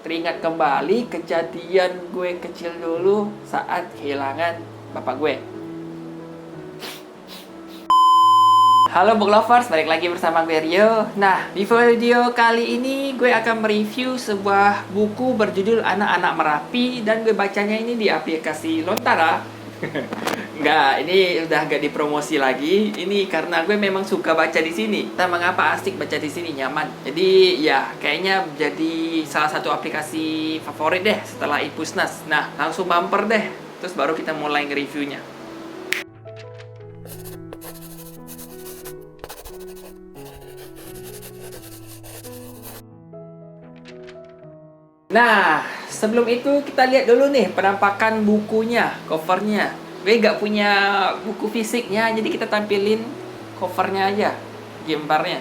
teringat kembali kejadian gue kecil dulu saat kehilangan bapak gue. Halo book lovers, balik lagi bersama gue Rio. Nah, di video kali ini gue akan mereview sebuah buku berjudul Anak-Anak Merapi. Dan gue bacanya ini di aplikasi Lontara. Enggak, ini udah gak dipromosi lagi. Ini karena gue memang suka baca di sini. Entah mengapa asik baca di sini, nyaman. Jadi ya, kayaknya jadi salah satu aplikasi favorit deh setelah Ipusnas. Nah, langsung bumper deh. Terus baru kita mulai nge-reviewnya. Nah, sebelum itu kita lihat dulu nih penampakan bukunya, covernya. Gue gak punya buku fisiknya, jadi kita tampilin covernya aja, gambarnya.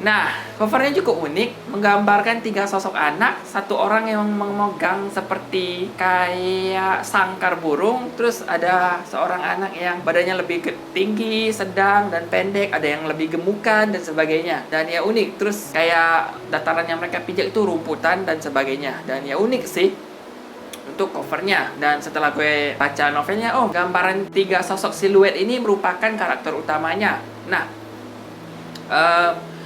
Nah, covernya cukup unik, menggambarkan 3 sosok anak, satu orang yang memegang seperti kayak sangkar burung, terus ada seorang anak yang badannya lebih tinggi, sedang, dan pendek, ada yang lebih gemukan, dan sebagainya. Dan ya unik, terus kayak dataran yang mereka pijak itu rumputan, dan sebagainya. Dan ya unik sih untuk covernya. Dan setelah gue baca novelnya, oh gambaran 3 sosok siluet ini merupakan karakter utamanya. Nah,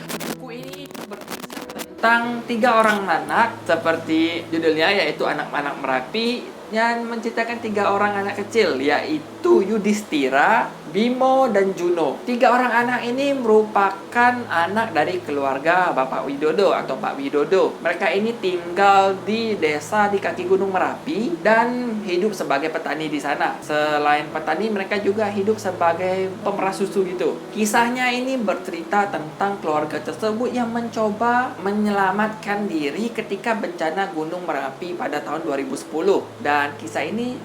buku ini berkisah tentang 3 orang anak seperti judulnya, yaitu Anak-Anak Merapi, yang menceritakan 3 orang anak kecil, yaitu Yudhistira, Bimo, dan Juno. 3 orang anak ini merupakan anak dari keluarga Bapak Widodo atau Pak Widodo. Mereka ini tinggal di desa di kaki Gunung Merapi dan hidup sebagai petani di sana. Selain petani, mereka juga hidup sebagai pemerah susu gitu. Kisahnya ini bercerita tentang keluarga tersebut yang mencoba menyelamatkan diri ketika bencana Gunung Merapi pada tahun 2010. Dan kisah ini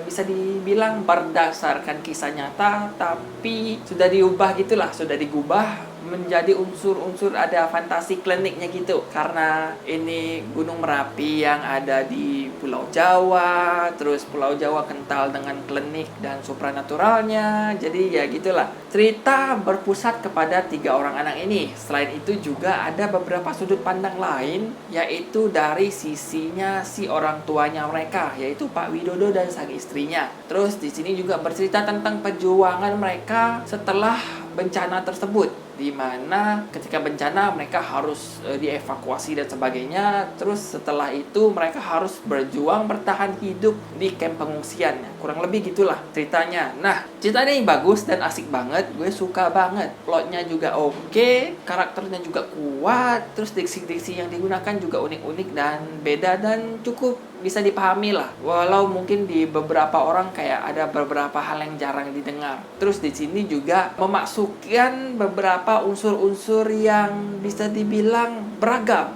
bisa dibilang berdasarkan kisah nyata, tapi sudah diubah gitulah, sudah digubah menjadi unsur-unsur ada fantasi kliniknya gitu. Karena ini Gunung Merapi yang ada di Pulau Jawa, terus Pulau Jawa kental dengan klinik dan supranaturalnya. Jadi ya gitulah. Cerita berpusat kepada 3 orang anak ini. Selain itu juga ada beberapa sudut pandang lain, yaitu dari sisinya si orang tuanya mereka, yaitu Pak Widodo dan sang istrinya. Terus di sini juga bercerita tentang perjuangan mereka setelah bencana tersebut, di mana ketika bencana mereka harus dievakuasi dan sebagainya. Terus setelah itu mereka harus berjuang bertahan hidup di kamp pengungsian. Kurang lebih gitulah ceritanya. Nah, ceritanya ini bagus dan asik banget. Gue suka banget. Plotnya juga oke, karakternya juga kuat. Terus diksi-diksi yang digunakan juga unik-unik dan beda dan cukup bisa dipahami lah. Walau mungkin di beberapa orang kayak ada beberapa hal yang jarang didengar. Terus di sini juga memasukkan beberapa unsur-unsur yang bisa dibilang beragam.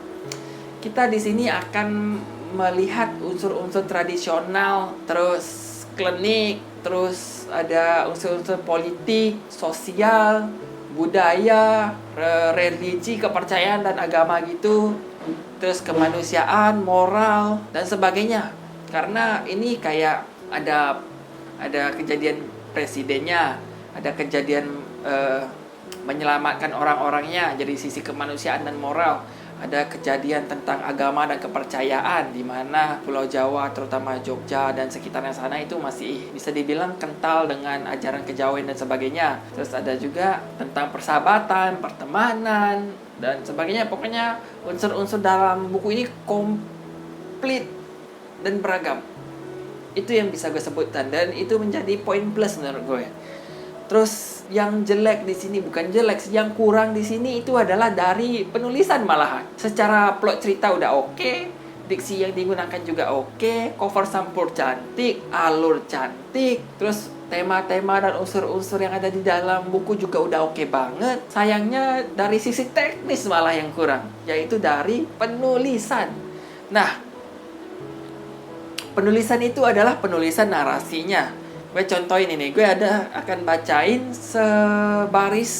Kita di sini akan melihat unsur-unsur tradisional, terus klinik, terus ada unsur-unsur politik, sosial, budaya, religi, kepercayaan dan agama gitu. Terus kemanusiaan, moral, dan sebagainya. Karena ini kayak ada kejadian presidennya, ada kejadian menyelamatkan orang-orangnya, jadi sisi kemanusiaan dan moral. Ada kejadian tentang agama dan kepercayaan, di mana Pulau Jawa, terutama Jogja dan sekitarnya sana itu masih bisa dibilang kental dengan ajaran kejawen dan sebagainya. Terus ada juga tentang persahabatan, pertemanan, dan sebagainya. Pokoknya unsur-unsur dalam buku ini komplit dan beragam. Itu yang bisa gue sebutkan, dan itu menjadi poin plus menurut gue. Terus yang jelek di sini, bukan jelek, yang kurang di sini itu adalah dari penulisan malahan. Secara plot cerita udah oke, diksi yang digunakan juga oke, cover sampul cantik, alur cantik, terus tema-tema dan unsur-unsur yang ada di dalam buku juga udah oke banget. Sayangnya dari sisi teknis malah yang kurang, yaitu dari penulisan. Nah, penulisan itu adalah penulisan narasinya. Gue contohin ini, gue akan bacain sebaris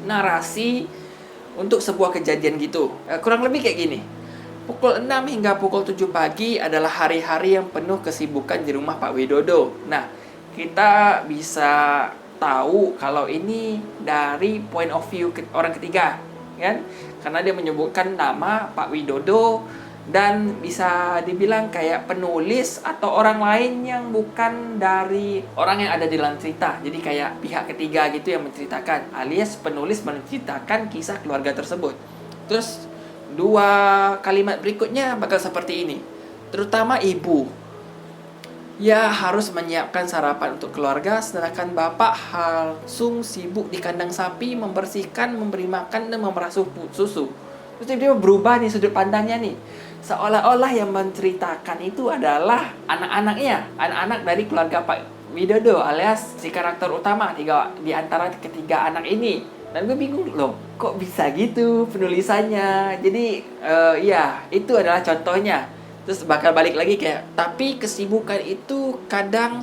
narasi untuk sebuah kejadian gitu. Kurang lebih kayak gini. Pukul 6 hingga pukul 7 pagi adalah hari-hari yang penuh kesibukan di rumah Pak Widodo. Nah, kita bisa tahu kalau ini dari point of view orang ketiga, kan? karena dia menyebutkan nama Pak Widodo dan bisa dibilang kayak penulis atau orang lain yang bukan dari orang yang ada di dalam cerita. Jadi kayak pihak ketiga gitu yang menceritakan, alias penulis menceritakan kisah keluarga tersebut. Terus 2 kalimat berikutnya bakal seperti ini. Terutama ibu, ya harus menyiapkan sarapan untuk keluarga, sedangkan bapak langsung sibuk di kandang sapi, membersihkan, memberi makan, dan memerah susu. Terus dia berubah nih sudut pandangnya nih. Seolah-olah yang menceritakan itu adalah anak-anaknya, anak-anak dari keluarga Pak Widodo, alias si karakter utama di antara ketiga anak ini. Dan gue bingung loh, kok bisa gitu penulisannya. Jadi ya itu adalah contohnya. Terus bakal balik lagi kayak, tapi kesibukan itu kadang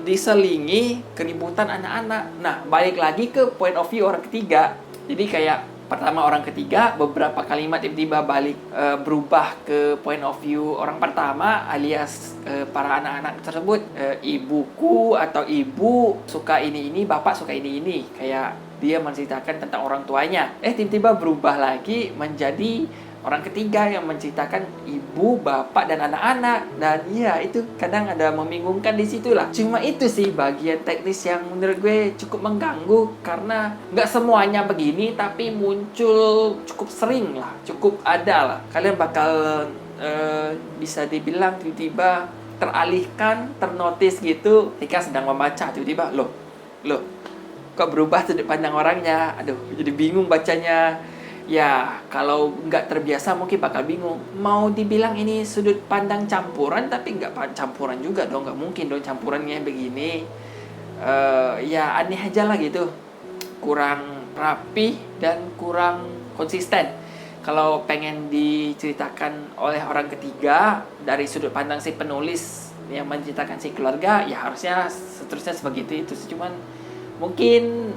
diselingi keributan anak-anak. Nah, balik lagi ke point of view orang ketiga. Jadi kayak pertama orang ketiga, beberapa kalimat tiba-tiba balik berubah ke point of view orang pertama, alias para anak-anak tersebut, ibuku atau ibu suka ini, bapak suka ini. Kayak dia menceritakan tentang orang tuanya. Tiba-tiba berubah lagi menjadi orang ketiga yang menceritakan ibu, bapak, dan anak-anak. Dan ya itu kadang ada membingungkan di situ lah. Cuma itu sih bagian teknis yang menurut gue cukup mengganggu, karena nggak semuanya begini, tapi muncul cukup sering lah, cukup ada lah. Kalian bakal bisa dibilang tiba-tiba teralihkan, ternotis gitu ketika sedang membaca. Tiba-tiba loh kok berubah sudut pandang orangnya. Aduh, jadi bingung bacanya. Ya, kalau nggak terbiasa mungkin bakal bingung. Mau dibilang ini sudut pandang campuran, tapi nggak campuran juga dong. Nggak mungkin dong campurannya begini. Ya aneh aja lah gitu. Kurang rapi dan kurang konsisten. Kalau pengen diceritakan oleh orang ketiga dari sudut pandang si penulis yang menceritakan si keluarga, ya harusnya seterusnya sebegitu itu. Cuman mungkin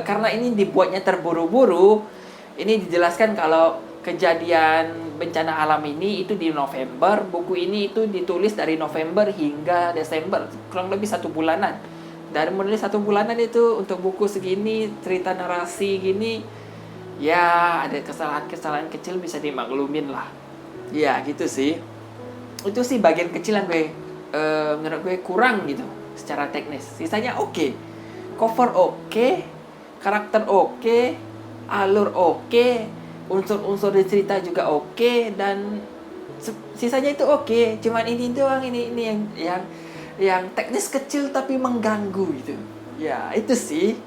karena ini dibuatnya terburu-buru. Ini dijelaskan kalau kejadian bencana alam ini itu di November. Buku ini itu ditulis dari November hingga Desember, kurang lebih 1 bulanan. Dan menulis 1 bulanan itu untuk buku segini, cerita narasi gini, ya ada kesalahan-kesalahan kecil bisa dimaklumin lah. Ya gitu sih. Itu sih bagian kecil yang menurut gue kurang gitu secara teknis. Sisanya oke. Cover oke, karakter oke, alur oke, unsur-unsur di cerita juga oke, dan sisanya itu oke. Cuman ini doang, ini yang teknis kecil tapi mengganggu gitu. Ya itu sih.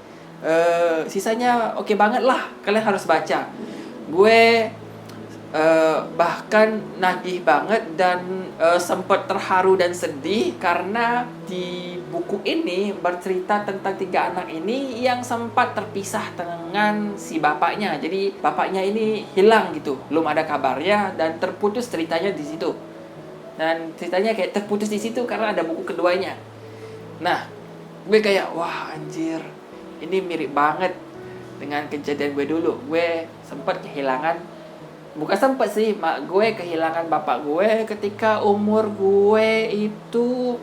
Sisanya oke banget lah. Kalian harus baca. Gue bahkan nagih banget dan sempat terharu dan sedih karena di buku ini bercerita tentang 3 anak ini yang sempat terpisah dengan si bapaknya. Jadi bapaknya ini hilang gitu, belum ada kabarnya, dan terputus ceritanya di situ. Dan ceritanya kayak terputus di situ karena ada buku keduanya. Nah, gue kayak wah anjir, ini mirip banget dengan kejadian gue dulu. Gue sempat kehilangan, bukan sempat sih, mak gue kehilangan bapak gue ketika umur gue itu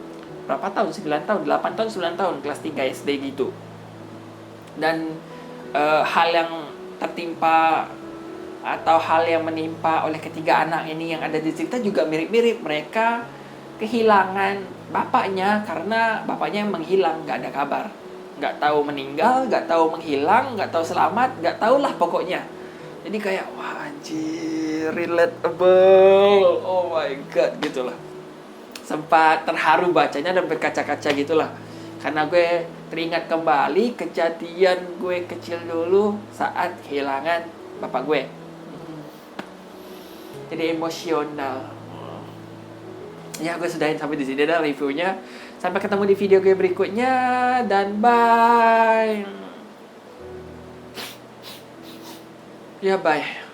berapa tahun? 9 tahun, 8 tahun, 9 tahun, kelas 3 SD gitu. Dan hal yang tertimpa atau hal yang menimpa oleh ketiga anak ini yang ada di cerita juga mirip-mirip. Mereka kehilangan bapaknya karena bapaknya menghilang, gak ada kabar. Gak tahu meninggal, gak tahu menghilang, gak tahu selamat, gak tahu lah pokoknya. Jadi kayak wah anjir, relatable, oh my god gitu lah. Sempat terharu bacanya dan berkaca-kaca gitu lah. Karena gue teringat kembali kejadian gue kecil dulu saat kehilangan bapak gue. Jadi emosional. Ya gue sudahin sampai di sini dah reviewnya. Sampai ketemu di video gue berikutnya dan bye. Ya bye.